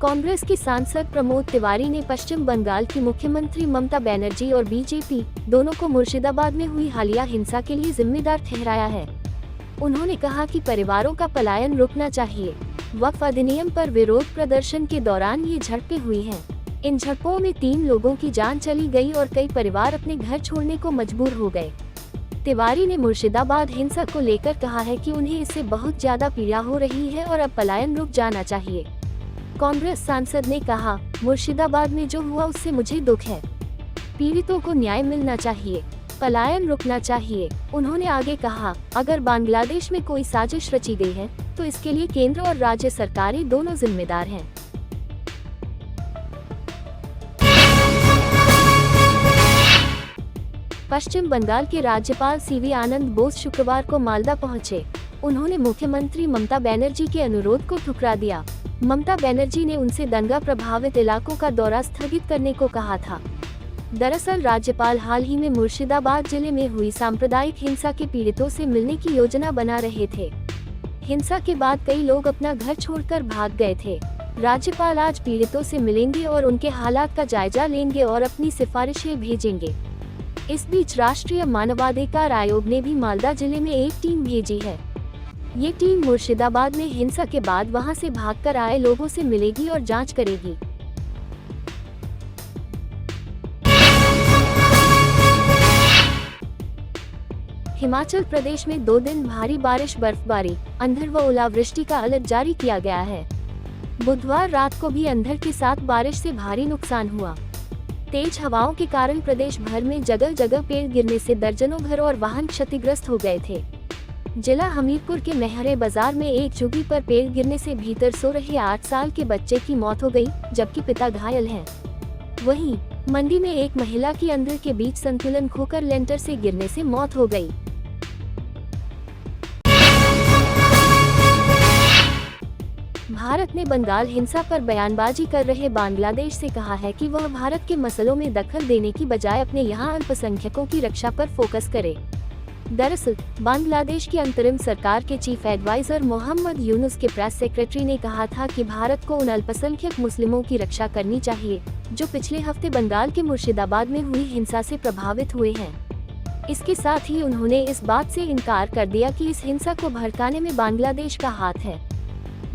कांग्रेस के सांसद प्रमोद तिवारी ने पश्चिम बंगाल की मुख्यमंत्री ममता बनर्जी और बीजेपी दोनों को मुर्शिदाबाद में हुई हालिया हिंसा के लिए जिम्मेदार ठहराया है। उन्होंने कहा कि परिवारों का पलायन रुकना चाहिए। वक्फ अधिनियम पर विरोध प्रदर्शन के दौरान ये झड़पें हुई हैं। इन झड़पों में 3 लोगों की जान चली गई और कई परिवार अपने घर छोड़ने को मजबूर हो गए। तिवारी ने मुर्शिदाबाद हिंसा को लेकर कहा है कि उन्हें इससे बहुत ज्यादा पीड़ा हो रही है और अब पलायन रुक जाना चाहिए। कांग्रेस सांसद ने कहा, मुर्शिदाबाद में जो हुआ उससे मुझे दुख है। पीड़ितों को न्याय मिलना चाहिए, पलायन रुकना चाहिए। उन्होंने आगे कहा, अगर बांग्लादेश में कोई साजिश रची गई है तो इसके लिए केंद्र और राज्य सरकारें दोनों जिम्मेदार हैं। पश्चिम बंगाल के राज्यपाल सीवी आनंद बोस शुक्रवार को मालदा पहुंचे। उन्होंने मुख्यमंत्री ममता बनर्जी के अनुरोध को ठुकरा दिया। ममता बनर्जी ने उनसे दंगा प्रभावित इलाकों का दौरा स्थगित करने को कहा था। दरअसल राज्यपाल हाल ही में मुर्शिदाबाद जिले में हुई सांप्रदायिक हिंसा के पीड़ितों से मिलने की योजना बना रहे थे। हिंसा के बाद कई लोग अपना घर छोड़कर भाग गए थे। राज्यपाल आज पीड़ितों से मिलेंगे और उनके हालात का जायजा लेंगे और अपनी सिफारिशें भेजेंगे। इस बीच राष्ट्रीय मानवाधिकार आयोग ने भी मालदा जिले में एक टीम भेजी है। ये टीम मुर्शिदाबाद में हिंसा के बाद वहां से भागकर आए लोगों से मिलेगी और जांच करेगी। हिमाचल प्रदेश में 2 दिन भारी बारिश, बर्फबारी, अंधड़ व ओलावृष्टि का अलर्ट जारी किया गया है। बुधवार रात को भी अंधड़ के साथ बारिश से भारी नुकसान हुआ। तेज हवाओं के कारण प्रदेश भर में जगह जगह पेड़ गिरने से दर्जनों घर और वाहन क्षतिग्रस्त हो गए थे। जिला हमीरपुर के मेहरे बाजार में एक झुग्गी पर पेड़ गिरने से भीतर सो रहे 8 साल के बच्चे की मौत हो गई, जबकि पिता घायल हैं। वहीं मंडी में एक महिला की अंधड़ के बीच संतुलन खोकर लेंटर से गिरने से मौत हो गई। भारत ने बंगाल हिंसा पर बयानबाजी कर रहे बांग्लादेश से कहा है कि वह भारत के मसलों में दखल देने की बजाय अपने यहाँ अल्पसंख्यकों की रक्षा पर फोकस करे। दरअसल बांग्लादेश की अंतरिम सरकार के चीफ एडवाइजर मोहम्मद यूनुस के प्रेस सेक्रेटरी ने कहा था कि भारत को उन अल्पसंख्यक मुस्लिमों की रक्षा करनी चाहिए जो पिछले हफ्ते बंगाल के मुर्शिदाबाद में हुई हिंसा से प्रभावित हुए हैं। इसके साथ ही उन्होंने इस बात से इनकार कर दिया कि इस हिंसा को भड़काने में बांग्लादेश का हाथ है।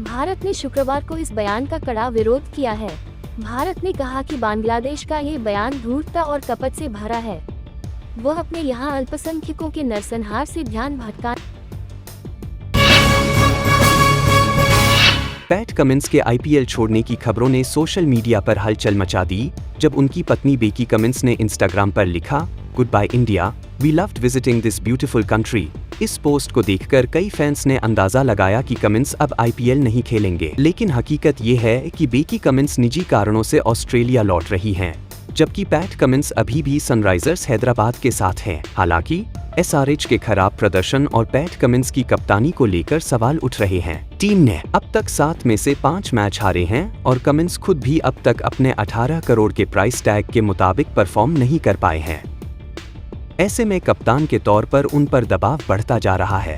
भारत ने शुक्रवार को इस बयान का कड़ा विरोध किया है। भारत ने कहा कि बांग्लादेश का ये बयान धूर्तता और कपट से भरा है। वह अपने यहाँ अल्पसंख्यकों के नरसंहार से ध्यान भटका। पैट कमिंस के आईपीएल छोड़ने की खबरों ने सोशल मीडिया पर हलचल मचा दी, जब उनकी पत्नी बेकी कमिंस ने इंस्टाग्राम पर लिखा, good bye India, we loved visiting this beautiful country. इस पोस्ट को देखकर कई फैंस ने अंदाजा लगाया कि कमिंस अब आईपीएल नहीं खेलेंगे, लेकिन हकीकत ये है कि बेकी कमिंस निजी कारणों से ऑस्ट्रेलिया लौट रही हैं, जबकि पैट कमिंस अभी भी सनराइजर्स हैदराबाद के साथ हैं। हालांकि एसआरएच के खराब प्रदर्शन और पैट कमिंस की कप्तानी को लेकर सवाल उठ रहे हैं। टीम ने अब तक 7 में से 5 मैच हारे हैं और कमिंस खुद भी अब तक अपने 18 करोड़ के प्राइस टैग के मुताबिक परफॉर्म नहीं कर पाए हैं। ऐसे में कप्तान के तौर पर उन पर दबाव बढ़ता जा रहा है।